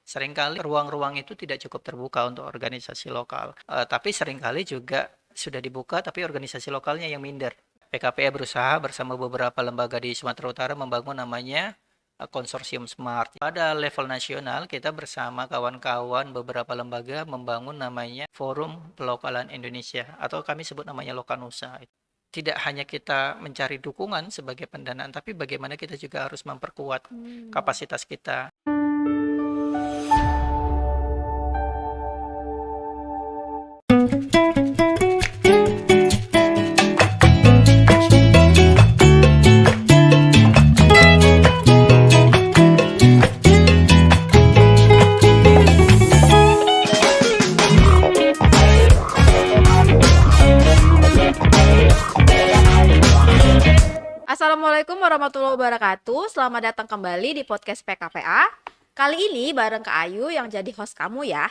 Seringkali ruang-ruang itu tidak cukup terbuka untuk organisasi lokal. Tapi seringkali juga sudah dibuka, tapi organisasi lokalnya yang minder. PKPI berusaha bersama beberapa lembaga di Sumatera Utara membangun namanya konsorsium Smart. Pada level nasional, kita bersama kawan-kawan beberapa lembaga membangun namanya Forum Pelokalan Indonesia, atau kami sebut namanya Lokanusa. Tidak hanya kita mencari dukungan sebagai pendanaan, tapi bagaimana kita juga harus memperkuat kapasitas kita. Assalamualaikum warahmatullahi wabarakatuh. Selamat datang kembali di podcast PKPA. Kali ini bareng Kak Ayu yang jadi host kamu ya.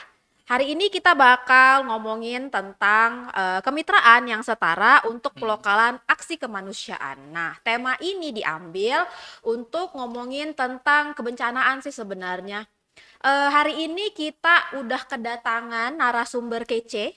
Hari ini kita bakal ngomongin tentang kemitraan yang setara untuk pelokalan aksi kemanusiaan. Nah, tema ini diambil untuk ngomongin tentang kebencanaan sih sebenarnya. Hari ini kita udah kedatangan narasumber kece,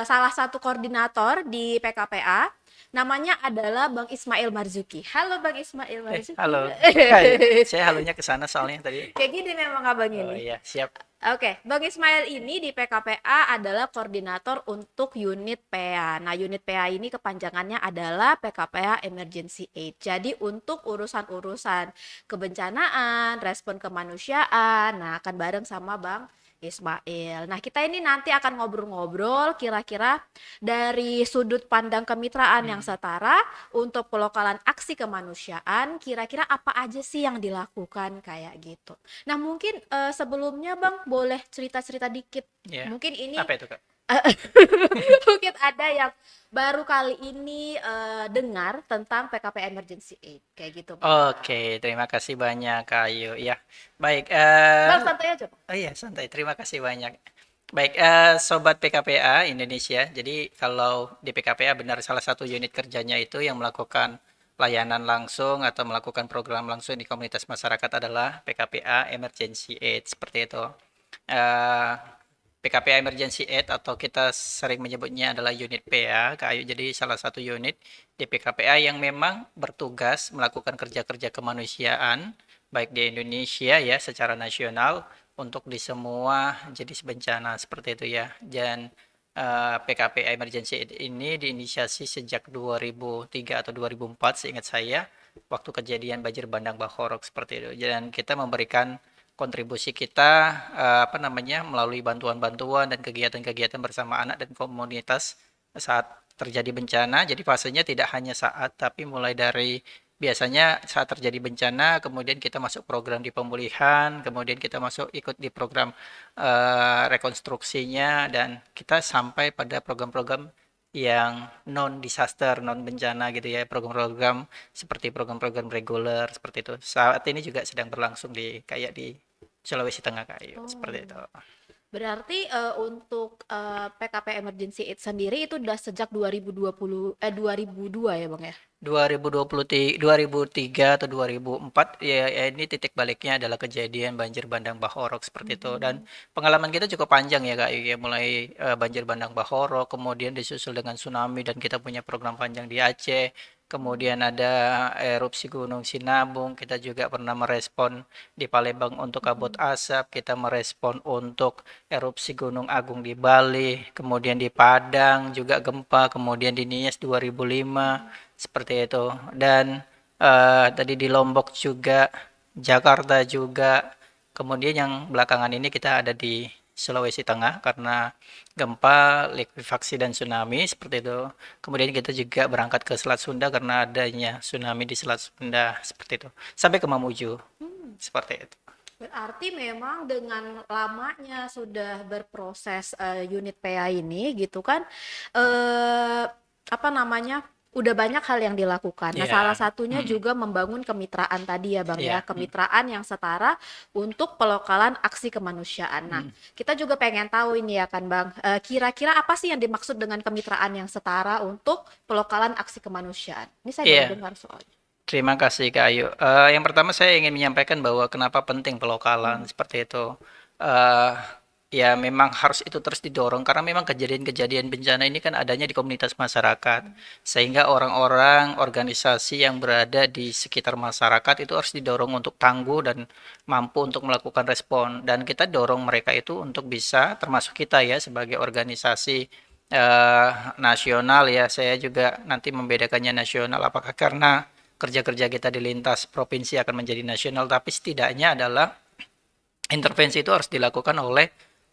salah satu koordinator di PKPA. Namanya adalah Bang Ismail Marzuki. Halo Bang Ismail Marzuki. Halo. Ya, saya halunya ke sana soalnya tadi. Kayak gini memang abang Oh ini. iya, siap. Oke, Bang Ismail ini di PKPA adalah koordinator untuk unit PA. Nah, unit PA ini kepanjangannya adalah PKPA Emergency Aid. Jadi untuk urusan-urusan kebencanaan, respon kemanusiaan, nah akan bareng sama Bang Ismail. Nah, kita ini nanti akan ngobrol-ngobrol kira-kira dari sudut pandang kemitraan yang setara untuk pelokalan aksi kemanusiaan, kira-kira apa aja sih yang dilakukan kayak gitu. Nah, mungkin sebelumnya Bang boleh cerita-cerita dikit. Ya. Mungkin ini Apa itu, Kak? mungkin ada yang baru kali ini dengar tentang PKP Emergency Aid kayak gitu Bang. Oke, terima kasih banyak, Kak Ayu. Ya, baik. Bang santai aja Bang. Oh iya, santai. Terima kasih banyak. Baik, Sobat PKPA Indonesia. Jadi kalau di PKPA benar salah satu unit kerjanya itu yang melakukan layanan langsung atau melakukan program langsung di komunitas masyarakat adalah PKPA Emergency Aid seperti itu. Eh, PKPA Emergency Aid atau kita sering menyebutnya adalah unit PA, Kak Ayu. Jadi salah satu unit di PKPA yang memang bertugas melakukan kerja-kerja kemanusiaan baik di Indonesia ya secara nasional untuk di semua jenis bencana seperti itu ya. Dan PKPA Emergency Aid ini diinisiasi sejak 2003 atau 2004 seingat saya waktu kejadian banjir bandang Bahorok seperti itu. Dan kita memberikan kontribusi kita melalui bantuan-bantuan dan kegiatan-kegiatan bersama anak dan komunitas saat terjadi bencana. Jadi fasenya tidak hanya saat tapi mulai dari biasanya saat terjadi bencana, kemudian kita masuk program di pemulihan, kemudian kita masuk ikut di program rekonstruksinya, dan kita sampai pada program-program yang non disaster, non bencana gitu ya, program-program seperti program-program reguler seperti itu. Saat ini juga sedang berlangsung di Sulawesi Tengah Kayu seperti itu. Berarti untuk PKP Emergency Aid sendiri itu udah sejak 2002 ya Bang ya? 2023 atau 2004 ya, ini titik baliknya adalah kejadian banjir bandang Bahorok seperti itu, dan pengalaman kita cukup panjang ya Kak ya, mulai banjir bandang Bahorok kemudian disusul dengan tsunami, dan kita punya program panjang di Aceh, kemudian ada erupsi Gunung Sinabung, kita juga pernah merespon di Palembang untuk kabut asap, kita merespon untuk erupsi Gunung Agung di Bali, kemudian di Padang juga gempa, kemudian di Nias 2005 seperti itu. Dan tadi di Lombok juga, Jakarta juga. Kemudian yang belakangan ini kita ada di Sulawesi Tengah karena gempa, likuifaksi dan tsunami seperti itu. Kemudian kita juga berangkat ke Selat Sunda karena adanya tsunami di Selat Sunda seperti itu. Sampai ke Mamuju. Seperti itu. Berarti memang dengan lamanya sudah berproses unit PA ini gitu kan, apa namanya, udah banyak hal yang dilakukan. Nah, salah Iya. satunya juga membangun kemitraan tadi ya Bang ya, Iya. kemitraan yang setara untuk pelokalan aksi kemanusiaan. Nah, kita juga pengen tahu ini ya kan Bang, kira-kira apa sih yang dimaksud dengan kemitraan yang setara untuk pelokalan aksi kemanusiaan? Ini saya baru Iya. dengar soalnya. Terima kasih Kak Ayu. Yang pertama saya ingin menyampaikan bahwa kenapa penting pelokalan Hmm. seperti itu. Eh, Ya memang harus itu terus didorong karena memang kejadian-kejadian bencana ini kan adanya di komunitas masyarakat. Sehingga orang-orang, organisasi yang berada di sekitar masyarakat itu harus didorong untuk tangguh dan mampu untuk melakukan respon. Dan kita dorong mereka itu untuk bisa, termasuk kita ya sebagai organisasi nasional ya. Saya juga nanti membedakannya nasional apakah karena kerja-kerja kita di lintas provinsi akan menjadi nasional, tapi setidaknya adalah intervensi itu harus dilakukan oleh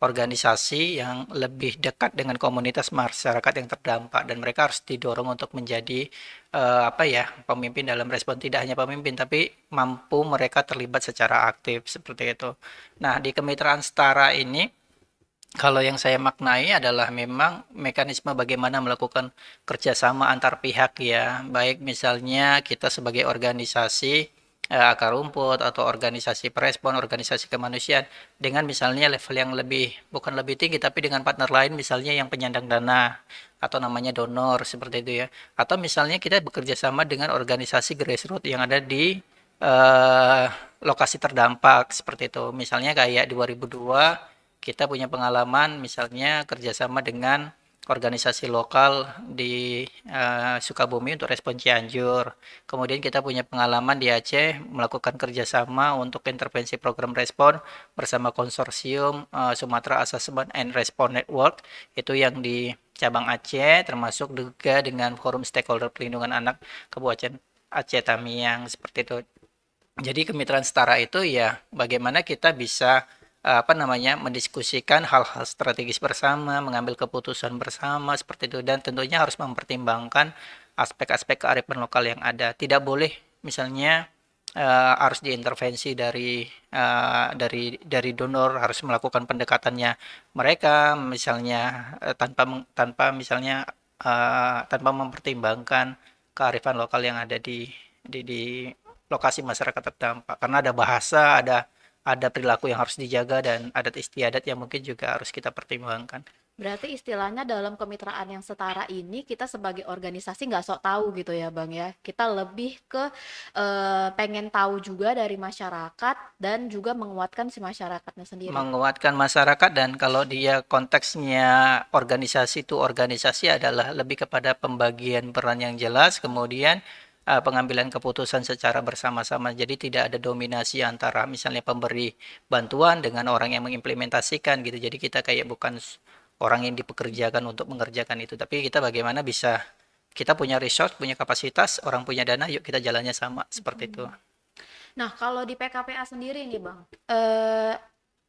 organisasi yang lebih dekat dengan komunitas masyarakat yang terdampak dan mereka harus didorong untuk menjadi apa ya pemimpin dalam respon tidak hanya pemimpin tapi mampu mereka terlibat secara aktif seperti itu. Nah di kemitraan setara ini kalau yang saya maknai adalah memang mekanisme bagaimana melakukan kerjasama antar pihak ya, baik misalnya kita sebagai organisasi akar rumput atau organisasi perespon, organisasi kemanusiaan dengan misalnya level yang lebih bukan lebih tinggi tapi dengan partner lain misalnya yang penyandang dana atau namanya donor seperti itu ya. Atau misalnya kita bekerja sama dengan organisasi grassroots yang ada di eh, lokasi terdampak seperti itu. Misalnya kayak 2002 kita punya pengalaman misalnya kerjasama dengan organisasi lokal di Sukabumi untuk respon Cianjur. Kemudian kita punya pengalaman di Aceh melakukan kerjasama untuk intervensi program respon bersama konsorsium Sumatera Assessment and Response Network itu yang di cabang Aceh termasuk juga dengan forum stakeholder pelindungan anak Kabupaten Aceh Tamiang seperti itu. Jadi kemitraan setara itu ya bagaimana kita bisa apa namanya mendiskusikan hal-hal strategis bersama, mengambil keputusan bersama seperti itu dan tentunya harus mempertimbangkan aspek-aspek kearifan lokal yang ada. Tidak boleh misalnya harus diintervensi dari donor harus melakukan pendekatannya mereka misalnya tanpa misalnya tanpa mempertimbangkan kearifan lokal yang ada di lokasi masyarakat terdampak karena ada bahasa, ada perilaku yang harus dijaga dan adat istiadat yang mungkin juga harus kita pertimbangkan. Berarti istilahnya dalam kemitraan yang setara ini kita sebagai organisasi nggak sok tahu gitu ya Bang ya. Kita lebih ke pengen tahu juga dari masyarakat dan juga menguatkan si masyarakatnya sendiri. Menguatkan masyarakat dan kalau dia konteksnya organisasi itu organisasi adalah lebih kepada pembagian peran yang jelas, kemudian pengambilan keputusan secara bersama-sama. Jadi tidak ada dominasi antara misalnya pemberi bantuan dengan orang yang mengimplementasikan gitu. Jadi kita kayak bukan orang yang dipekerjakan untuk mengerjakan itu, tapi kita bagaimana bisa kita punya resource, punya kapasitas, orang punya dana, yuk kita jalannya sama seperti itu. Nah, kalau di PKPA sendiri nih Bang,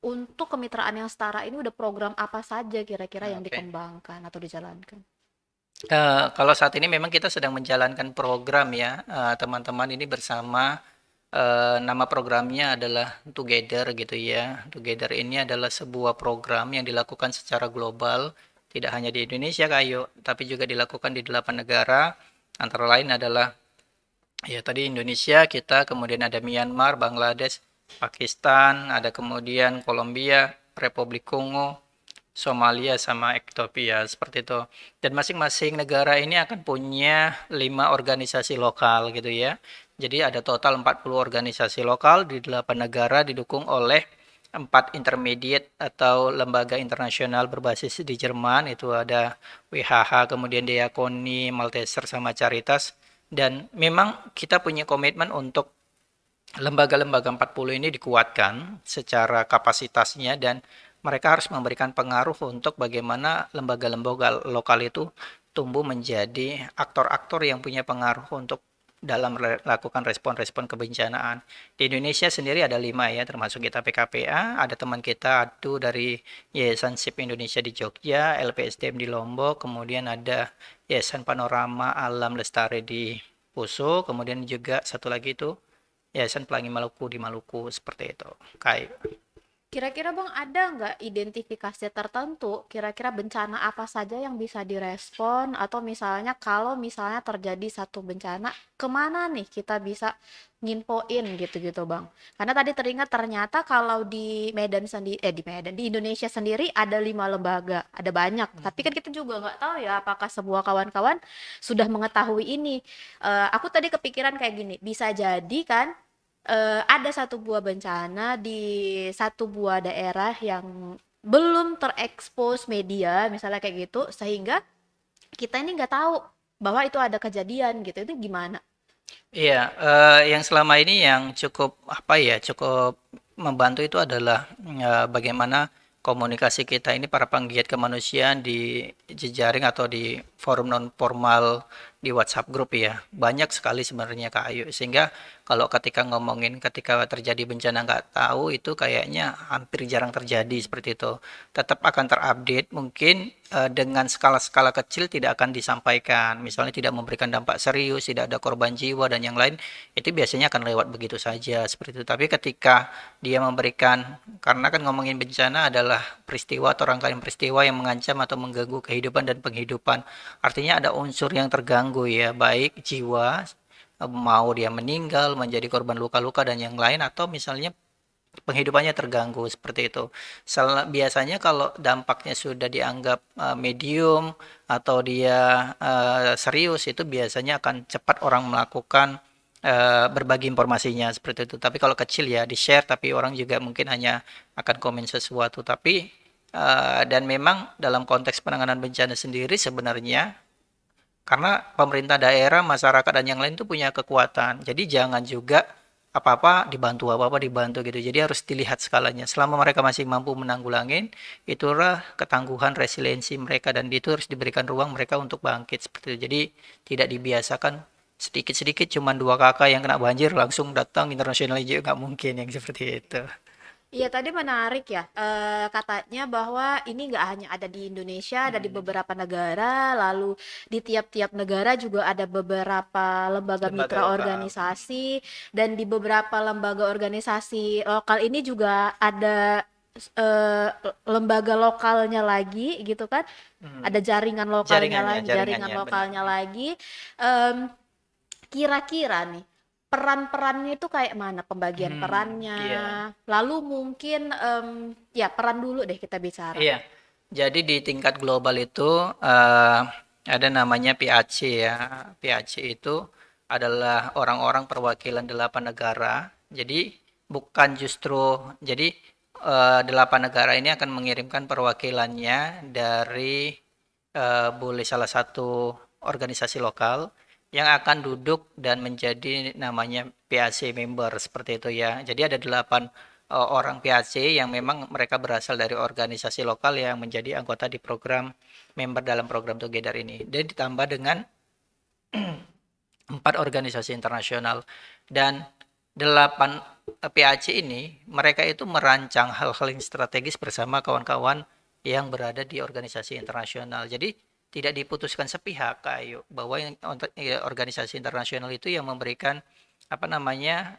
untuk kemitraan yang setara ini udah program apa saja kira-kira yang Oke. dikembangkan atau dijalankan? Kalau saat ini memang kita sedang menjalankan program ya, teman-teman ini bersama, nama programnya adalah Together gitu ya. Together ini adalah sebuah program yang dilakukan secara global, tidak hanya di Indonesia Kayo, tapi juga dilakukan di 8 negara. Antara lain adalah ya tadi Indonesia kita, kemudian ada Myanmar, Bangladesh, Pakistan, ada kemudian Kolombia, Republik Kongo, Somalia sama Ethiopia seperti itu. Dan masing-masing negara ini akan punya 5 organisasi lokal gitu ya. Jadi ada total 40 organisasi lokal di 8 negara didukung oleh 4 intermediate atau lembaga internasional berbasis di Jerman itu ada WHH, kemudian Diakoni, Malteser sama Caritas dan memang kita punya komitmen untuk lembaga-lembaga 40 ini dikuatkan secara kapasitasnya dan mereka harus memberikan pengaruh untuk bagaimana lembaga-lembaga lokal itu tumbuh menjadi aktor-aktor yang punya pengaruh untuk dalam melakukan respon-respon kebencanaan. Di Indonesia sendiri ada 5 ya, termasuk kita PKPA, ada teman kita Adu dari Yayasan SIP Indonesia di Jogja, LPSDM di Lombok, kemudian ada Yayasan Panorama Alam Lestari di Poso, kemudian juga satu lagi itu Yayasan Pelangi Maluku di Maluku seperti itu. Kai. Kira-kira Bang ada nggak identifikasi tertentu, kira-kira bencana apa saja yang bisa direspon atau misalnya kalau misalnya terjadi satu bencana, kemana nih kita bisa nginfoin gitu-gitu Bang? Karena tadi teringat ternyata kalau di Medan sendiri, di Medan, di Indonesia sendiri ada 5 lembaga, ada banyak. Tapi kan kita juga nggak tahu ya apakah semua kawan-kawan sudah mengetahui ini. Aku tadi kepikiran kayak gini, bisa jadi kan ada satu buah bencana di satu buah daerah yang belum terekspos media, misalnya kayak gitu, sehingga kita ini nggak tahu bahwa itu ada kejadian gitu. Itu gimana? Iya, yang selama ini yang cukup apa ya, cukup membantu itu adalah bagaimana komunikasi kita ini para penggiat kemanusiaan di jejaring atau di forum non formal di WhatsApp grup ya. Banyak sekali sebenarnya Kak Ayu. Sehingga kalau ketika ngomongin ketika terjadi bencana nggak tahu itu kayaknya hampir jarang terjadi seperti itu. Tetap akan terupdate mungkin dengan skala-skala kecil tidak akan disampaikan. Misalnya tidak memberikan dampak serius, tidak ada korban jiwa dan yang lain, itu biasanya akan lewat begitu saja seperti itu. Tapi ketika dia memberikan, karena kan ngomongin bencana adalah peristiwa atau rangkaian peristiwa yang mengancam atau mengganggu kehidupan dan penghidupan. Artinya ada unsur yang terganggu ya, baik jiwa, mau dia meninggal, menjadi korban luka-luka dan yang lain, atau misalnya penghidupannya terganggu seperti itu. Biasanya kalau dampaknya sudah dianggap medium atau dia serius itu biasanya akan cepat orang melakukan berbagi informasinya seperti itu. Tapi kalau kecil ya di-share tapi orang juga mungkin hanya akan komen sesuatu. Tapi dan memang dalam konteks penanganan bencana sendiri sebenarnya karena pemerintah daerah, masyarakat dan yang lain itu punya kekuatan. Jadi jangan juga apa-apa dibantu gitu. Jadi harus dilihat skalanya. Selama mereka masih mampu menanggulangin, itulah ketangguhan resiliensi mereka dan itu harus diberikan ruang mereka untuk bangkit seperti itu. Jadi tidak dibiasakan sedikit-sedikit cuman dua kakak yang kena banjir langsung datang internasional juga nggak mungkin yang seperti itu. Iya tadi menarik ya, katanya bahwa ini nggak hanya ada di Indonesia, ada di Hmm, beberapa negara, lalu di tiap-tiap negara juga ada beberapa lembaga lembaga mitra lokal. organisasi, dan di beberapa lembaga organisasi lokal ini juga ada eh, lembaga lokalnya lagi gitu kan, Hmm, ada jaringan lokalnya jaringannya, lagi, jaringan jaringannya benar. lokalnya lagi. Em, Kira-kira nih, peran-perannya itu kayak mana pembagian perannya? Iya. Lalu mungkin, ya peran dulu deh kita bicara. Iya, jadi di tingkat global itu ada namanya PAC ya. PAC itu adalah orang-orang perwakilan 8 negara. Jadi bukan justru, jadi 8 negara ini akan mengirimkan perwakilannya dari boleh salah satu organisasi lokal yang akan duduk dan menjadi namanya PAC member seperti itu ya. Jadi ada 8 orang PAC yang memang mereka berasal dari organisasi lokal yang menjadi anggota di program member dalam program Together ini. Dan ditambah dengan 4 organisasi internasional dan 8 PAC ini mereka itu merancang hal-hal yang strategis bersama kawan-kawan yang berada di organisasi internasional. Jadi tidak diputuskan sepihak kayu bahwa yang organisasi internasional itu yang memberikan apa namanya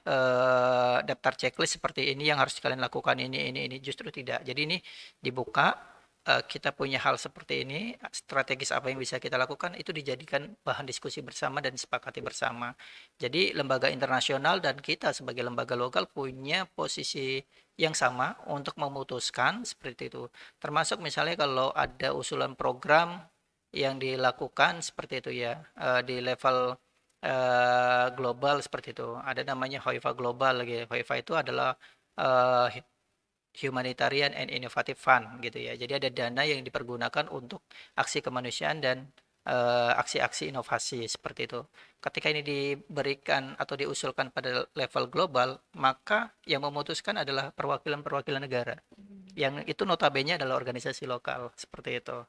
daftar checklist seperti ini yang harus kalian lakukan ini justru tidak. Jadi ini dibuka kita punya hal seperti ini, strategis apa yang bisa kita lakukan itu dijadikan bahan diskusi bersama dan disepakati bersama. Jadi lembaga internasional dan kita sebagai lembaga lokal punya posisi yang sama untuk memutuskan seperti itu. Termasuk misalnya kalau ada usulan program yang dilakukan seperti itu ya di level global seperti itu. Ada namanya HOIFA global lagi. HOIFA itu adalah eh, Humanitarian and Innovative Fund gitu ya. Jadi ada dana yang dipergunakan untuk aksi kemanusiaan dan aksi-aksi inovasi seperti itu. Ketika ini diberikan atau diusulkan pada level global, maka yang memutuskan adalah perwakilan-perwakilan negara. Yang itu notabene adalah organisasi lokal seperti itu.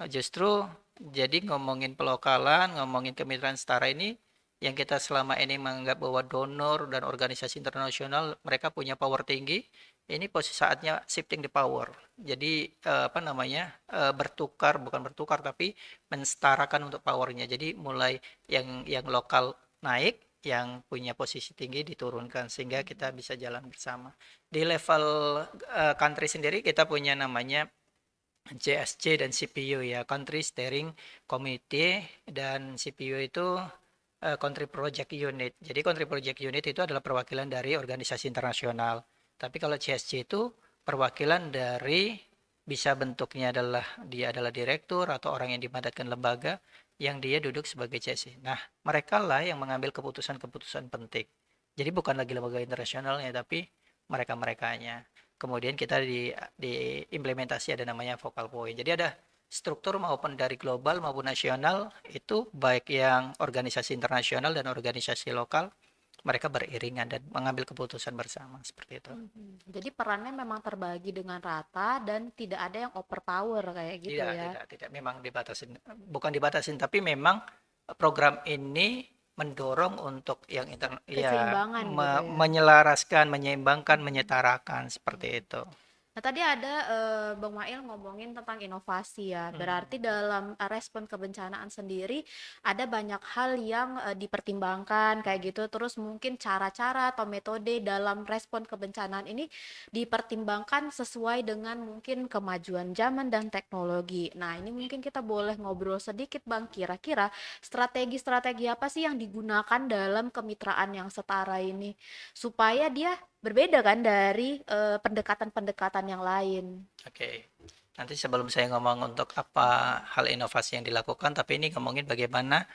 Justru jadi ngomongin pelokalan, ngomongin kemitraan setara ini yang kita selama ini menganggap bahwa donor dan organisasi internasional mereka punya power tinggi, ini posisi saatnya shifting the power. Jadi apa namanya bertukar bukan bertukar tapi mensetarakan untuk powernya. Jadi mulai yang lokal naik, yang punya posisi tinggi diturunkan sehingga kita bisa jalan bersama. Di level country sendiri kita punya namanya CSC dan CPU ya, Country Steering Committee, dan CPU itu Country Project Unit. Jadi Country Project Unit itu adalah perwakilan dari organisasi internasional. Tapi kalau CSC itu perwakilan dari, bisa bentuknya adalah dia adalah direktur atau orang yang dimandatkan lembaga yang dia duduk sebagai CSC. Nah, mereka lah yang mengambil keputusan-keputusan penting. Jadi bukan lagi lembaga internasionalnya, tapi mereka-merekanya. Kemudian kita di implementasi ada namanya focal point. Jadi ada struktur maupun dari global maupun nasional itu baik yang organisasi internasional dan organisasi lokal mereka beriringan dan mengambil keputusan bersama seperti itu. Jadi perannya memang terbagi dengan rata dan tidak ada yang overpower kayak gitu Tidak, ya. tidak, tidak. Memang dibatasin, bukan dibatasin, tapi memang program ini mendorong untuk yang ya Keseimbangan gitu ya. menyelaraskan, menyeimbangkan, Mhm. menyetarakan seperti itu. Nah, tadi ada Bang Mail ngomongin tentang inovasi ya. Berarti Hmm. dalam respon kebencanaan sendiri ada banyak hal yang dipertimbangkan kayak gitu. Terus mungkin cara-cara atau metode dalam respon kebencanaan ini dipertimbangkan sesuai dengan mungkin kemajuan zaman dan teknologi. Nah, ini mungkin kita boleh ngobrol sedikit Bang. Kira-kira strategi-strategi apa sih yang digunakan dalam kemitraan yang setara ini supaya dia berbeda kan dari pendekatan-pendekatan yang lain. Oke. Nanti sebelum saya ngomong untuk apa hal inovasi yang dilakukan, tapi ini ngomongin bagaimana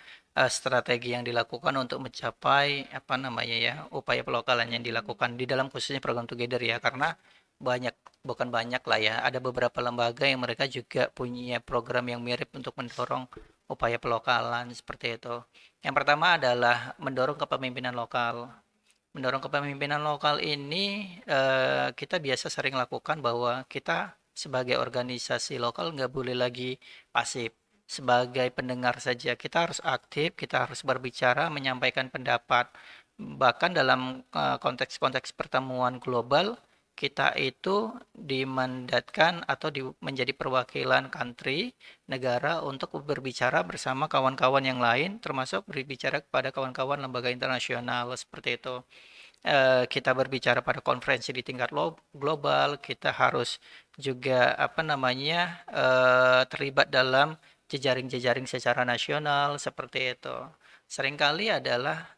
strategi yang dilakukan untuk mencapai apa namanya ya, upaya pelokalan yang dilakukan di dalam khususnya program Together ya, karena banyak, bukan banyak lah ya, ada beberapa lembaga yang mereka juga punya program yang mirip untuk mendorong upaya pelokalan seperti itu. Yang pertama adalah mendorong kepemimpinan lokal. Mendorong kepemimpinan lokal ini kita biasa sering lakukan bahwa kita sebagai organisasi lokal nggak boleh lagi pasif. Sebagai pendengar saja, kita harus aktif, kita harus berbicara, menyampaikan pendapat. Bahkan dalam konteks-konteks pertemuan global, kita itu dimandatkan atau menjadi perwakilan country, negara untuk berbicara bersama kawan-kawan yang lain, termasuk berbicara kepada kawan-kawan lembaga internasional seperti itu. Kita berbicara pada konferensi di tingkat global, kita harus juga apa namanya terlibat dalam jejaring-jejaring secara nasional seperti itu. Seringkali adalah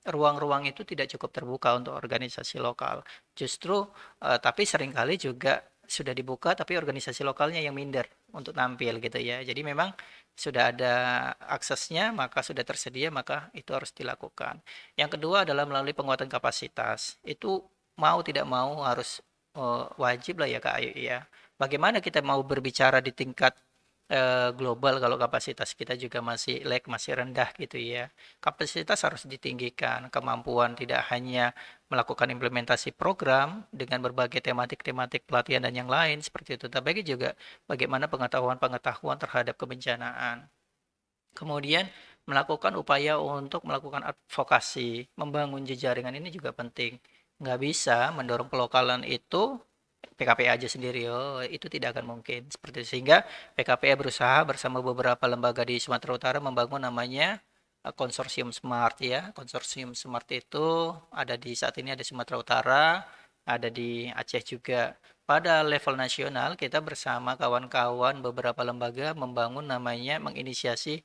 ruang-ruang itu tidak cukup terbuka untuk organisasi lokal. Justru tapi seringkali juga sudah dibuka tapi organisasi lokalnya yang minder untuk tampil gitu ya. Jadi memang sudah ada aksesnya, maka sudah tersedia, maka itu harus dilakukan. Yang kedua adalah melalui penguatan kapasitas. Itu mau tidak mau harus wajib lah ya Kak Ayu ya. Bagaimana kita mau berbicara di tingkat global kalau kapasitas kita juga masih masih rendah gitu ya. Kapasitas harus ditinggikan, kemampuan tidak hanya melakukan implementasi program dengan berbagai tematik-tematik pelatihan dan yang lain seperti itu, tapi juga bagaimana pengetahuan-pengetahuan terhadap kebencanaan. Kemudian melakukan upaya untuk melakukan advokasi, membangun jejaringan ini juga penting. Nggak bisa mendorong pelokalan itu PKPA aja sendiri, oh, itu tidak akan mungkin. Seperti itu. Sehingga PKPA berusaha bersama beberapa lembaga di Sumatera Utara membangun namanya konsorsium Smart ya. Konsorsium Smart itu ada di saat ini ada Sumatera Utara, ada di Aceh juga. Pada level nasional kita bersama kawan-kawan beberapa lembaga membangun namanya menginisiasi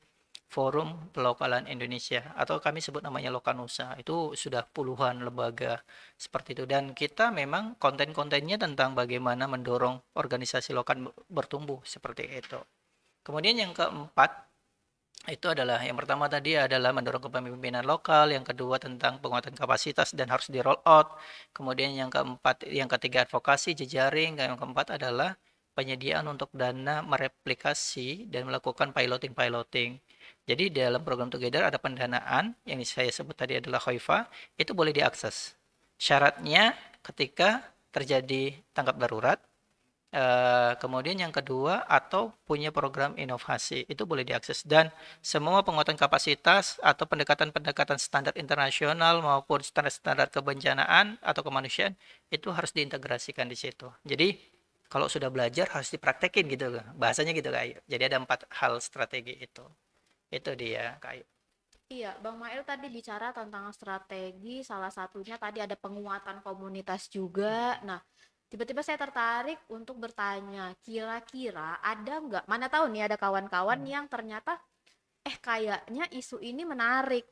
Forum Pelokalan Indonesia atau kami sebut namanya Lokanusa. Itu sudah puluhan lembaga seperti itu dan kita memang konten-kontennya tentang bagaimana mendorong organisasi lokal bertumbuh seperti itu. Kemudian yang keempat itu adalah yang pertama tadi adalah mendorong kepemimpinan lokal, yang kedua tentang penguatan kapasitas dan harus di roll out. Kemudian yang keempat, yang ketiga advokasi jejaring, yang keempat adalah penyediaan untuk dana mereplikasi dan melakukan piloting-piloting. Jadi dalam program Together ada pendanaan yang saya sebut tadi adalah Hoifa, itu boleh diakses. Syaratnya ketika terjadi tanggap darurat, kemudian yang kedua atau punya program inovasi itu boleh diakses dan semua penguatan kapasitas atau pendekatan-pendekatan standar internasional maupun standar-standar kebencanaan atau kemanusiaan itu harus diintegrasikan di situ. Jadi kalau sudah belajar harus dipraktekin gitu bahasanya gitu Kak Ayu. Jadi ada 4 hal strategi itu. Itu dia Kak Ayu. Iya, Bang Mail tadi bicara tentang strategi, salah satunya tadi ada penguatan komunitas juga. Nah, tiba-tiba saya tertarik untuk bertanya, kira-kira ada nggak, mana tahu nih ada kawan-kawan Hmm. yang ternyata, kayaknya isu ini menarik,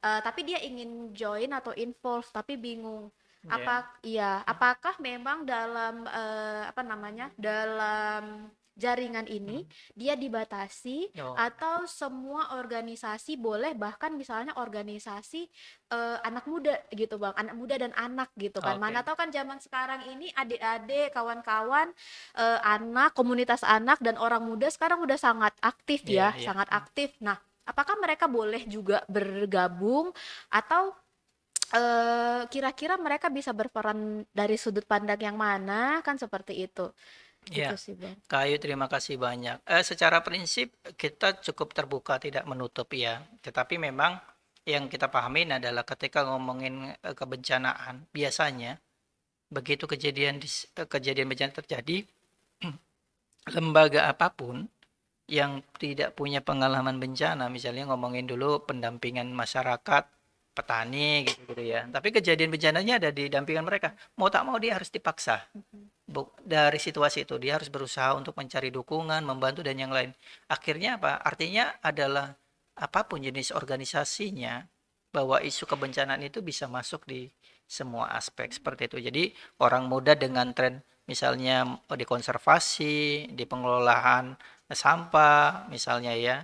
tapi dia ingin join atau involve, tapi bingung. Ya. Iya, apakah memang dalam, apa namanya, dalam jaringan ini Hmm. dia dibatasi Oh, atau semua organisasi boleh, bahkan misalnya organisasi anak muda gitu Bang, anak muda dan anak gitu kan. Mana oke. tahu kan zaman sekarang ini adik-adik, kawan-kawan, anak, komunitas anak dan orang muda sekarang udah sangat aktif Iya, ya, iya. sangat aktif. Nah, apakah mereka boleh juga bergabung atau kira-kira mereka bisa berperan dari sudut pandang yang mana? Kan seperti itu. Gitu Iya. sih, Bang. Kak Ayu, terima kasih banyak. Secara prinsip kita cukup terbuka, tidak menutup ya. Tetapi memang yang kita pahamin adalah ketika ngomongin kebencanaan, biasanya begitu kejadian bencana terjadi, lembaga apapun yang tidak punya pengalaman bencana, misalnya ngomongin dulu pendampingan masyarakat, petani gitu, gitu ya. Tapi kejadian bencananya ada di dampingan mereka. Mau tak mau dia harus dipaksa. Dari situasi itu dia harus berusaha untuk mencari dukungan, membantu dan yang lain. Akhirnya apa? Artinya adalah apapun jenis organisasinya, bahwa isu kebencanaan itu bisa masuk di semua aspek seperti itu. Jadi orang muda dengan tren misalnya di konservasi, di pengelolaan sampah, misalnya ya,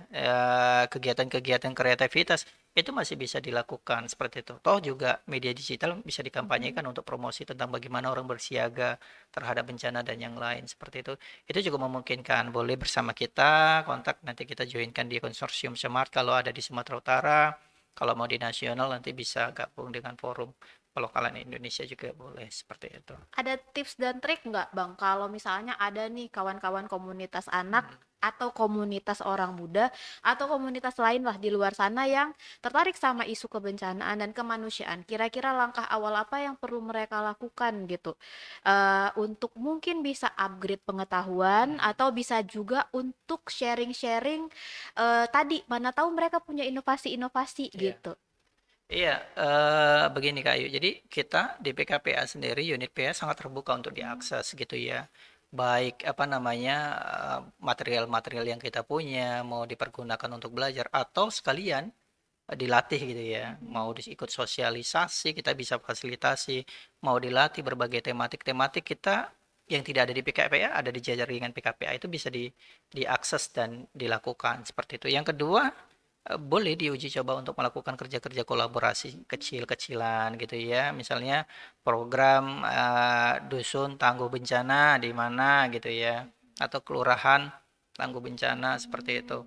kegiatan-kegiatan kreativitas itu masih bisa dilakukan seperti itu. Toh juga media digital bisa Mhm. dikampanyekan untuk promosi tentang bagaimana orang bersiaga terhadap bencana dan yang lain seperti itu. Itu juga memungkinkan. Boleh bersama kita, kontak nanti kita joinkan di konsorsium Smart kalau ada di Sumatera Utara. Kalau mau di nasional nanti bisa gabung dengan forum pelokalan Indonesia juga boleh seperti itu. Ada tips dan trik nggak, Bang? Kalau misalnya ada nih kawan-kawan komunitas anak Hmm. atau komunitas orang muda atau komunitas lain lah di luar sana yang tertarik sama isu kebencanaan dan kemanusiaan. Kira-kira langkah awal apa yang perlu mereka lakukan gitu? Untuk mungkin bisa upgrade pengetahuan atau bisa juga untuk sharing-sharing, tadi mana tahu mereka punya inovasi-inovasi Iya. gitu. Iya, begini Kak Ayu. Jadi kita di PKPA sendiri, unit PA sangat terbuka untuk diakses gitu ya. Baik apa namanya material-material yang kita punya mau dipergunakan untuk belajar atau sekalian dilatih gitu ya. Mau ikut sosialisasi kita bisa fasilitasi, mau dilatih berbagai tematik-tematik kita yang tidak ada di PKPA ada di jaringan PKPA itu bisa diakses dan dilakukan seperti itu. Yang kedua boleh diuji coba untuk melakukan kerja-kerja kolaborasi kecil-kecilan gitu ya. Misalnya program dusun tangguh bencana di mana gitu ya. Atau kelurahan tangguh bencana seperti itu.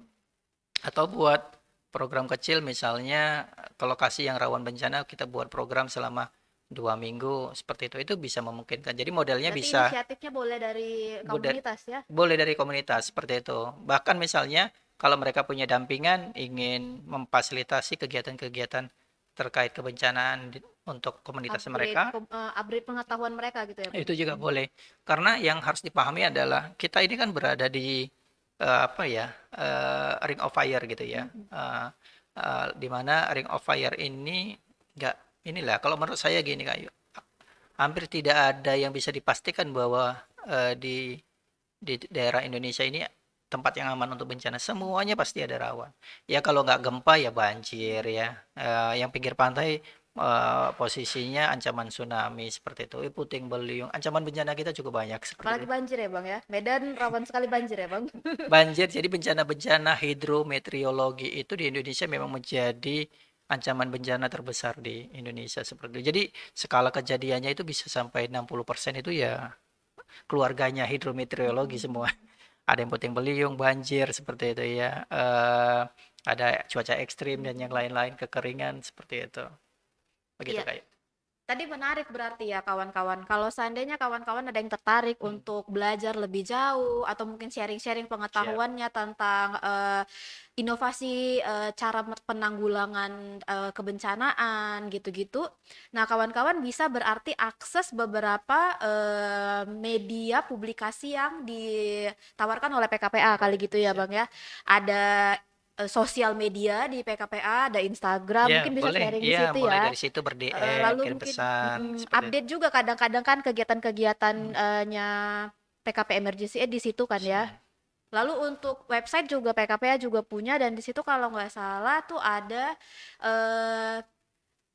Atau buat program kecil misalnya ke lokasi yang rawan bencana kita buat program selama 2 minggu seperti itu bisa memungkinkan. Jadi modelnya Berarti bisa inisiatifnya boleh dari Bude- komunitas ya? boleh dari komunitas seperti itu. Bahkan misalnya kalau mereka punya dampingan ingin memfasilitasi kegiatan-kegiatan terkait kebencanaan untuk komunitas mereka, Upgrade pengetahuan mereka gitu ya, Bang? itu juga boleh. Karena yang harus dipahami adalah kita ini kan berada di apa ya, ring of fire gitu ya. Mhm. Di mana ring of fire ini nggak inilah kalau menurut saya gini Kak, hampir tidak ada yang bisa dipastikan bahwa di daerah Indonesia ini tempat yang aman untuk bencana. Semuanya pasti ada rawan. Ya kalau nggak gempa ya banjir ya. Yang pinggir pantai posisinya ancaman tsunami seperti itu. Puting beliung. Ancaman bencana kita cukup banyak seperti Apalagi itu. banjir ya, Bang ya? Medan rawan sekali banjir ya, Bang? Banjir, jadi bencana-bencana hidrometeorologi itu di Indonesia memang menjadi ancaman bencana terbesar di Indonesia seperti itu. Jadi skala kejadiannya itu bisa sampai 60% itu ya keluarganya hidrometeorologi semua. Mhm. Ada yang puting beliung, banjir seperti itu ya. Ada cuaca ekstrim dan yang Mhm. lain-lain, kekeringan seperti itu. Begitu Iya, kayak. tadi menarik berarti ya kawan-kawan. Kalau seandainya kawan-kawan ada yang tertarik Hmm, untuk belajar lebih jauh atau mungkin sharing-sharing siap. pengetahuannya tentang inovasi cara penanggulangan kebencanaan gitu-gitu. Nah, kawan-kawan bisa berarti akses beberapa media publikasi yang ditawarkan oleh PKPA kali gitu ya, Siap. Bang ya. Ada sosial media di PKPA, ada Instagram, Ya, mungkin bisa boleh. sharing di Iya, situ mulai ya. dari situ ber-DM, Lalu kirim mungkin pesan, seperti itu. update juga kadang-kadang kan kegiatan-kegiatan Hmm. nya PKP Emergency Aid di situ kan ya. Hmm. Lalu untuk website juga PKPA juga punya, dan di situ kalau nggak salah tuh eh,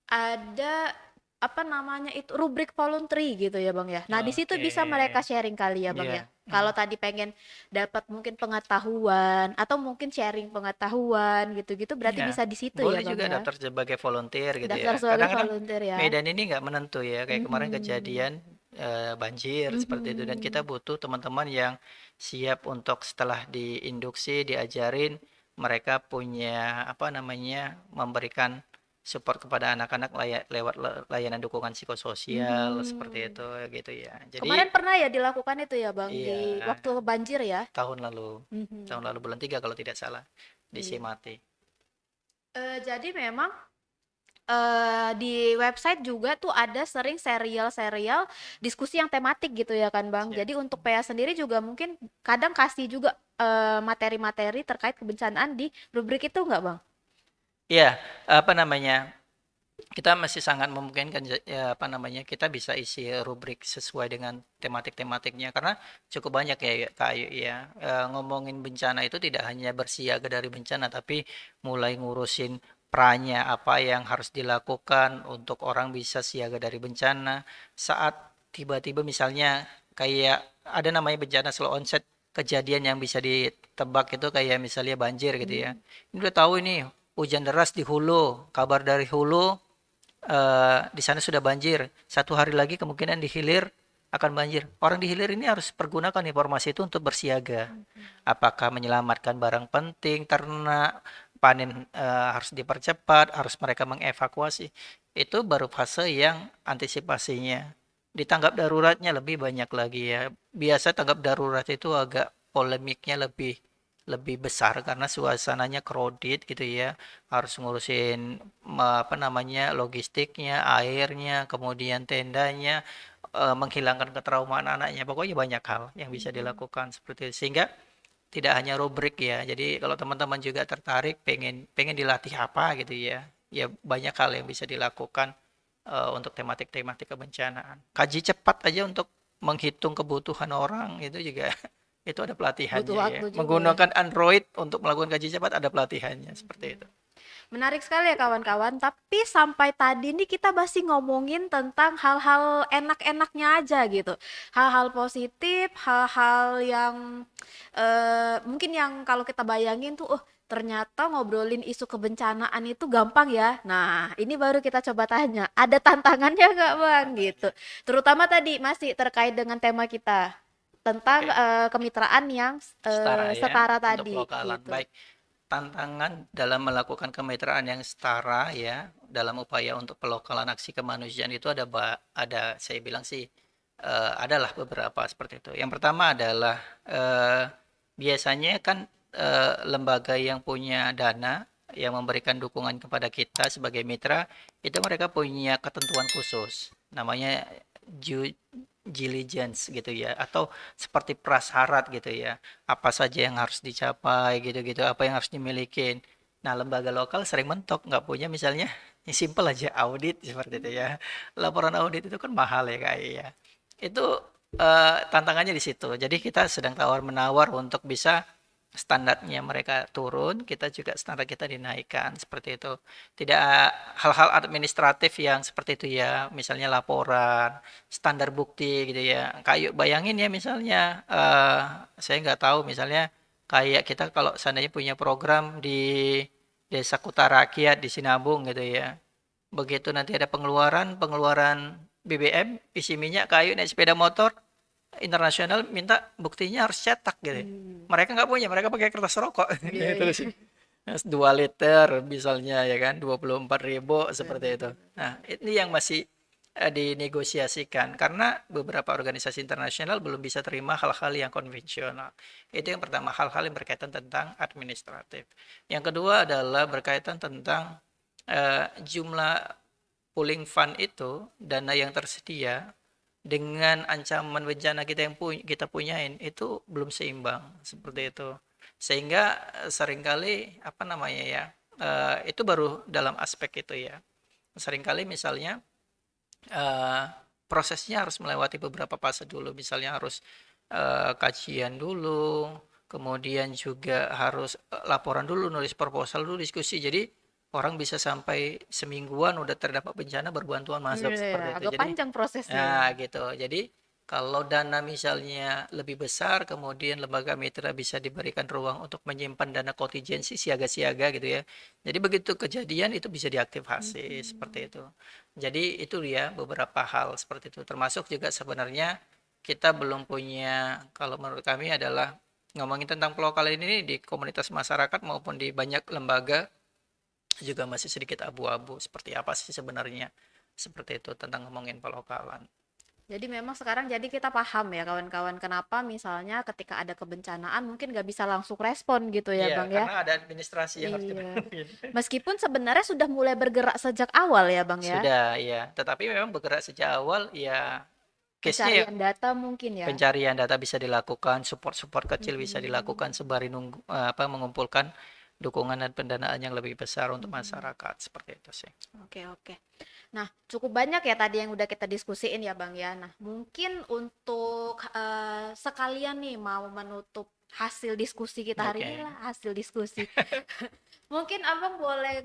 ada apa namanya itu rubrik voluntary gitu ya Bang ya. Nah, di situ Oke. bisa mereka sharing kali ya Bang ya. Iya. Kalau Hmm. tadi pengen dapat mungkin pengetahuan atau mungkin sharing pengetahuan gitu-gitu, berarti Iya. bisa di situ ya Boleh Bang juga ya. daftar sebagai volunteer gitu Daftar ya. sebagai Kadang-kadang volunteer ya. Medan ini nggak menentu ya. Kayak kemarin Mhm. kejadian banjir seperti itu. Dan kita Mhm. butuh teman-teman yang siap untuk setelah diinduksi, diajarin, mereka punya apa namanya, memberikan support kepada anak-anak lewat layanan dukungan psikososial seperti Mhm. itu gitu ya. Jadi Kemarin pernah ya dilakukan itu ya Bang iya, di waktu banjir ya? tahun lalu, tahun Mhm. lalu bulan 3 kalau tidak salah di Iya. Simati. Jadi memang di website juga tuh ada sering serial-serial diskusi yang tematik gitu ya kan Bang. Siap. Jadi untuk PA sendiri juga mungkin kadang kasih juga materi-materi terkait kebencanaan di rubrik itu nggak Bang? Iya, apa namanya? Kita masih sangat memungkinkan ya, apa namanya? Kita bisa isi rubrik sesuai dengan tematik-tematiknya karena cukup banyak ya Kak Ayu ya. Ngomongin bencana itu tidak hanya bersiaga dari bencana tapi mulai ngurusin pranya apa yang harus dilakukan untuk orang bisa siaga dari bencana saat tiba-tiba misalnya kayak ada namanya bencana slow onset, kejadian yang bisa ditebak itu kayak misalnya banjir gitu ya. Hmm. Ini udah tahu ini hujan deras di hulu, kabar dari hulu di sana sudah banjir. Satu hari lagi kemungkinan di hilir akan banjir. Orang di hilir ini harus pergunakan informasi itu untuk bersiaga. Apakah menyelamatkan barang penting, ternak, panen harus dipercepat, harus mereka mengevakuasi. Itu baru fase yang antisipasinya. Di tanggap daruratnya lebih banyak lagi ya. Biasa tanggap darurat itu agak polemiknya lebih lebih besar karena suasananya crowded gitu ya, harus ngurusin apa namanya logistiknya, airnya, kemudian tendanya, menghilangkan ketraumaan anaknya. Pokoknya banyak hal yang bisa Mhm. dilakukan seperti itu. Sehingga tidak hanya rubrik ya. Jadi kalau teman-teman juga tertarik pengen pengen dilatih apa gitu ya. Ya banyak hal yang bisa dilakukan untuk tematik-tematik kebencanaan. Kaji cepat aja untuk menghitung kebutuhan orang itu juga itu ada Butuh pelatihannya ya. waktu juga ya. Menggunakan Android untuk melakukan kaji cepat ada pelatihannya seperti itu. Menarik sekali ya kawan-kawan, tapi sampai tadi nih kita masih ngomongin tentang hal-hal enak-enaknya aja gitu. Hal-hal positif, hal-hal yang mungkin yang kalau kita bayangin tuh, oh ternyata ngobrolin isu kebencanaan itu gampang ya. Nah, ini baru kita coba tanya, ada tantangannya nggak Bang gitu. Tantangannya. Terutama tadi masih terkait dengan tema kita tentang Oke, kemitraan yang setara ya setara untuk tadi pelokalan. gitu. Baik, tantangan dalam melakukan kemitraan yang setara ya dalam upaya untuk pelokalan aksi kemanusiaan itu ada saya bilang sih adalah beberapa seperti itu. Yang pertama adalah biasanya kan lembaga yang punya dana yang memberikan dukungan kepada kita sebagai mitra itu mereka punya ketentuan khusus namanya due diligence gitu ya atau seperti prasyarat gitu ya apa saja yang harus dicapai gitu-gitu apa yang harus dimiliki. Nah lembaga lokal sering mentok nggak punya misalnya yang simple aja audit seperti itu ya, laporan audit itu kan mahal ya kayak ya itu tantangannya di situ. Jadi kita sedang tawar-menawar untuk bisa standarnya mereka turun, kita juga standar kita dinaikkan seperti itu. Tidak hal-hal administratif yang seperti itu ya, misalnya laporan, standar bukti gitu ya. Kayak bayangin ya misalnya, saya nggak tahu misalnya kayak kita kalau seandainya punya program di Desa Kuta Rakyat di Sinabung gitu ya. Begitu nanti ada pengeluaran, pengeluaran BBM, isi minyak, kayu, naik sepeda motor, internasional minta buktinya harus cetak gitu. Hmm. Mereka nggak punya, mereka pakai kertas rokok. Iya, Itu iya. sih. 2 liter misalnya ya kan, 24.000 seperti itu. Benar. Nah, ini yang masih dinegosiasikan karena beberapa organisasi internasional belum bisa terima hal-hal yang konvensional. Itu yang pertama, hal-hal yang berkaitan tentang administratif. Yang kedua adalah berkaitan tentang jumlah pooling fund itu, dana yang tersedia dengan ancaman bencana kita yang kita punyain itu belum seimbang seperti itu. Sehingga seringkali apa namanya ya, itu baru dalam aspek itu ya. Seringkali misalnya eh, prosesnya harus melewati beberapa fase dulu, misalnya harus kajian dulu, kemudian juga harus laporan dulu, nulis proposal dulu, diskusi. Jadi orang bisa sampai semingguan udah terdampak bencana berbantuan masuk Iya, seperti itu. agak Jadi panjang prosesnya ya. nah, gitu. Jadi kalau dana misalnya lebih besar, kemudian lembaga mitra bisa diberikan ruang untuk menyimpan dana kontingensi siaga-siaga gitu ya. Jadi begitu kejadian itu bisa diaktifasi seperti Mhm. itu. Jadi itu ya beberapa hal seperti itu. Termasuk juga sebenarnya kita belum punya, kalau menurut kami adalah ngomongin tentang pelokalan ini di komunitas masyarakat maupun di banyak lembaga juga masih sedikit abu-abu seperti apa sih sebenarnya seperti itu tentang ngomongin pelokalan. Jadi memang sekarang jadi kita paham ya kawan-kawan kenapa misalnya ketika ada kebencanaan mungkin nggak bisa langsung respon gitu ya Iya, Bang ya. karena ada administrasi yang harus Iya. dipenuhi. Meskipun sebenarnya sudah mulai bergerak sejak awal ya Bang ya. Sudah, ya. Tetapi memang bergerak sejak awal, ya case-nya ya Pencarian data mungkin ya. pencarian data bisa dilakukan, support-support kecil bisa Mhm. dilakukan sembari nunggu, mengumpulkan dukungan dan pendanaan yang lebih besar untuk Mhm. masyarakat seperti itu sih. Oke, oke. Nah, cukup banyak ya tadi yang udah kita diskusiin ya Bang ya. Nah, mungkin untuk sekalian nih mau menutup hasil diskusi kita hari ini Oke. lah, hasil diskusi. Mungkin Abang boleh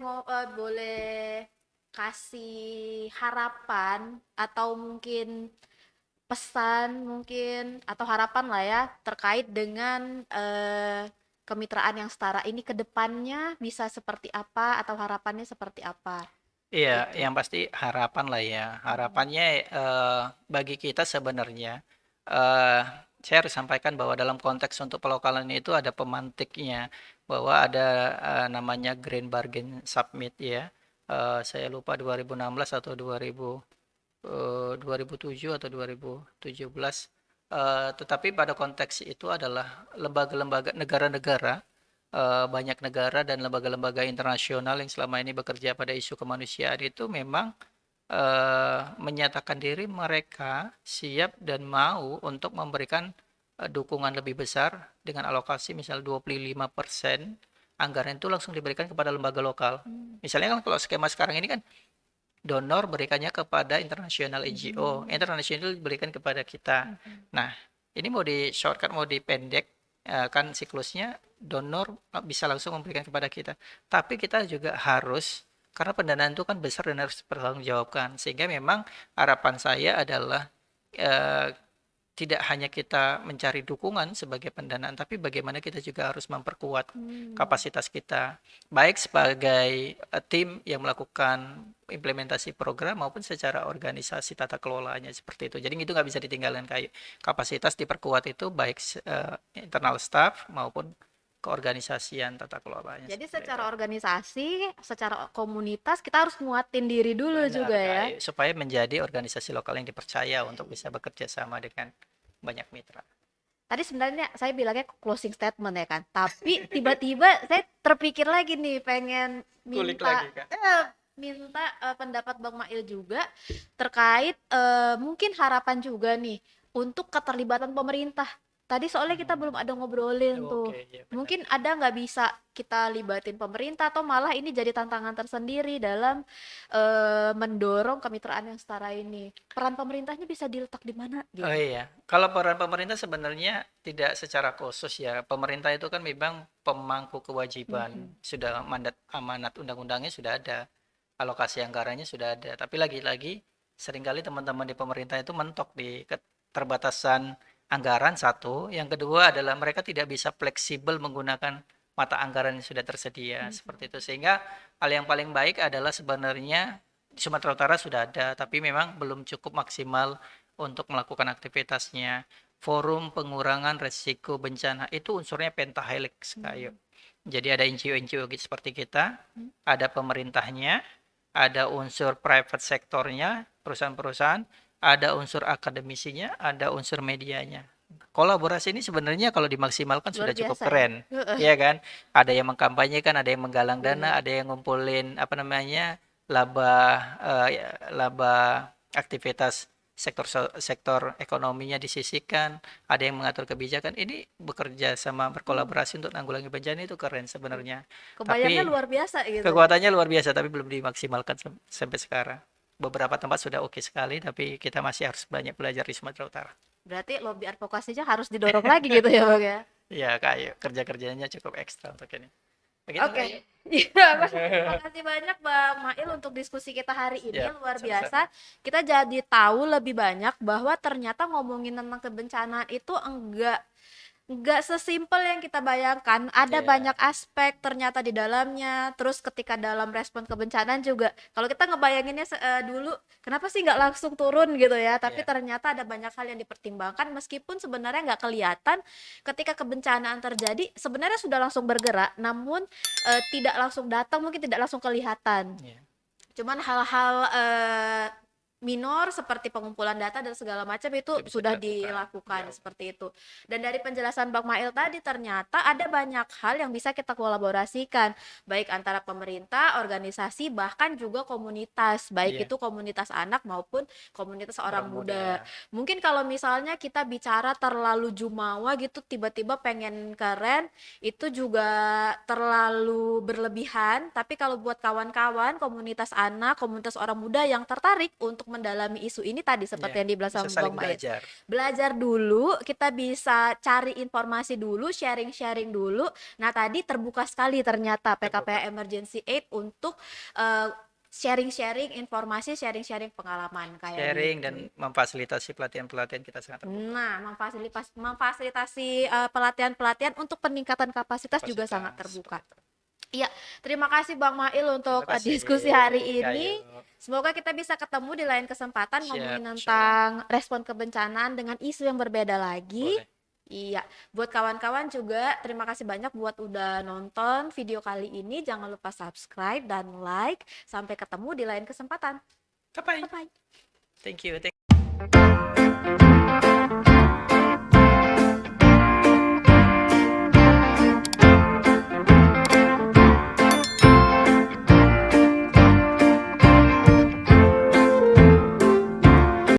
boleh kasih harapan atau mungkin pesan mungkin atau harapan lah ya terkait dengan kemitraan yang setara ini ke depannya bisa seperti apa atau harapannya seperti apa Iya, gitu. yang pasti harapan lah ya. Mhm. Harapannya bagi kita sebenarnya, eh saya harus sampaikan bahwa dalam konteks untuk pelokalan itu ada pemantiknya, bahwa ada namanya Green Bargain Summit ya. Saya lupa 2016 atau 2007 atau 2017. Tetapi pada konteks itu adalah lembaga-lembaga negara-negara, banyak negara dan lembaga-lembaga internasional yang selama ini bekerja pada isu kemanusiaan itu memang menyatakan diri mereka siap dan mau untuk memberikan dukungan lebih besar dengan alokasi misal 25% anggaran itu langsung diberikan kepada lembaga lokal. Hmm. Misalnya kan kalau skema sekarang ini kan donor berikannya kepada internasional NGO, Mhm. internasional berikan kepada kita. Mhm. Nah, ini mau di shortcut, mau dipendek, kan siklusnya donor bisa langsung memberikan kepada kita. Tapi kita juga harus, karena pendanaan itu kan besar dan harus dipertanggungjawabkan. Sehingga memang harapan saya adalah eh, tidak hanya kita mencari dukungan sebagai pendanaan, tapi bagaimana kita juga harus memperkuat Hmm. kapasitas kita, baik sebagai tim yang melakukan implementasi program maupun secara organisasi tata kelolanya seperti itu. Jadi itu nggak bisa ditinggalkan, kayak kapasitas diperkuat itu baik internal staff maupun keorganisasian tata kelolanya Jadi seperti itu. secara organisasi, secara komunitas kita harus nguatin diri dulu Benar, juga ya. kayak supaya menjadi organisasi lokal yang dipercaya untuk bisa bekerja sama dengan banyak mitra. Tadi sebenarnya saya bilangnya closing statement ya kan, tapi tiba-tiba saya terpikir lagi nih pengen Kulik minta lagi, Kak. pendapat Bang Mail juga terkait mungkin harapan juga nih untuk keterlibatan pemerintah. Tadi soalnya kita belum ada ngobrolin tuh. Oke, ya benar. Mungkin ada nggak bisa kita libatin pemerintah atau malah ini jadi tantangan tersendiri dalam mendorong kemitraan yang setara ini. Peran pemerintahnya bisa diletak di mana Oh gitu. iya, kalau peran pemerintah sebenarnya tidak secara khusus ya. Pemerintah itu kan memang pemangku kewajiban, Mhm. sudah mandat amanat undang-undangnya sudah ada, alokasi anggarannya sudah ada. Tapi lagi-lagi seringkali teman-teman di pemerintah itu mentok di keterbatasan anggaran satu. Yang kedua adalah mereka tidak bisa fleksibel menggunakan mata anggaran yang sudah tersedia seperti itu. Mhm. Sehingga hal yang paling baik adalah sebenarnya di Sumatera Utara sudah ada, tapi memang belum cukup maksimal untuk melakukan aktivitasnya. Forum pengurangan resiko bencana itu unsurnya pentahelix kayak. Mhm. Jadi ada NGO-NGO gitu seperti kita, Mhm. ada pemerintahnya, ada unsur private sektornya, perusahaan-perusahaan, ada unsur akademisinya, ada unsur medianya. Kolaborasi ini sebenarnya kalau dimaksimalkan Luar sudah cukup biasa ya? keren, Heeh. ya kan? Ada yang mengkampanyekan, ada yang menggalang Bener. dana, ada yang ngumpulin apa namanya laba laba aktivitas sektor ekonominya disisihkan, ada yang mengatur kebijakan. Ini bekerja sama berkolaborasi untuk menanggulangi bencana itu keren sebenarnya. Kebayangnya Tapi luar biasa gitu ya. kekuatannya luar biasa, tapi belum dimaksimalkan sampai sekarang. Beberapa tempat sudah oke sekali, tapi kita masih harus banyak belajar di Sumatera Utara. Berarti lobby advokasinya harus didorong lagi gitu ya Bang ya. Ya, kayak kerja-kerjanya cukup ekstra untuk ini. Begitu Oke. Kak Ayu? Iya, makasih banyak Bang Mail untuk diskusi kita hari ini Siap, luar sama-sama. biasa. Kita jadi tahu lebih banyak bahwa ternyata ngomongin tentang kebencanaan itu enggak sesimpel yang kita bayangkan. Ada banyak Iya, aspek ternyata di dalamnya. Terus ketika dalam respon kebencanaan juga, kalau kita ngebayanginnya dulu, kenapa sih nggak langsung turun gitu ya? Tapi iya, ternyata ada banyak hal yang dipertimbangkan meskipun sebenarnya nggak kelihatan ketika kebencanaan terjadi. Sebenarnya sudah langsung bergerak, namun tidak langsung datang, mungkin tidak langsung kelihatan. iya. Cuman hal-hal minor seperti pengumpulan data dan segala macam itu Itu bisa sudah dilakukan. dilakukan Ya, seperti itu. Dan dari penjelasan Bang Mail tadi ternyata ada banyak hal yang bisa kita kolaborasikan, baik antara pemerintah, organisasi, bahkan juga komunitas, baik iya. itu komunitas anak maupun komunitas Orang orang muda muda. ya. Mungkin kalau misalnya kita bicara terlalu jumawa gitu, tiba-tiba pengen keren, itu juga terlalu berlebihan. Tapi kalau buat kawan-kawan komunitas anak, komunitas orang muda yang tertarik untuk mendalami isu ini tadi Iya, seperti yang dibilang bisa sama saling Bang Mail, belajar. belajar dulu, kita bisa cari informasi dulu, sharing-sharing dulu. Nah tadi terbuka sekali ternyata Terbuka. PKPA Emergency Aid untuk eh, sharing-sharing informasi, sharing-sharing pengalaman kayak Sharing dan gitu. memfasilitasi pelatihan-pelatihan kita sangat terbuka. Nah, memfasilitasi pelatihan-pelatihan untuk peningkatan kapasitas juga sangat Kapasitas terbuka. seperti itu. Iya, terima kasih Bang Mail untuk Terima kasih diskusi hari Kak Ayu. ini. Semoga kita bisa ketemu di lain kesempatan Siap, ngomongin insyaallah. tentang respon kebencanaan dengan isu yang berbeda lagi. Boleh. Iya, buat kawan-kawan juga terima kasih banyak buat udah nonton video kali ini. Jangan lupa subscribe dan like. Sampai ketemu di lain kesempatan. Bye-bye. Bye-bye. Thank you.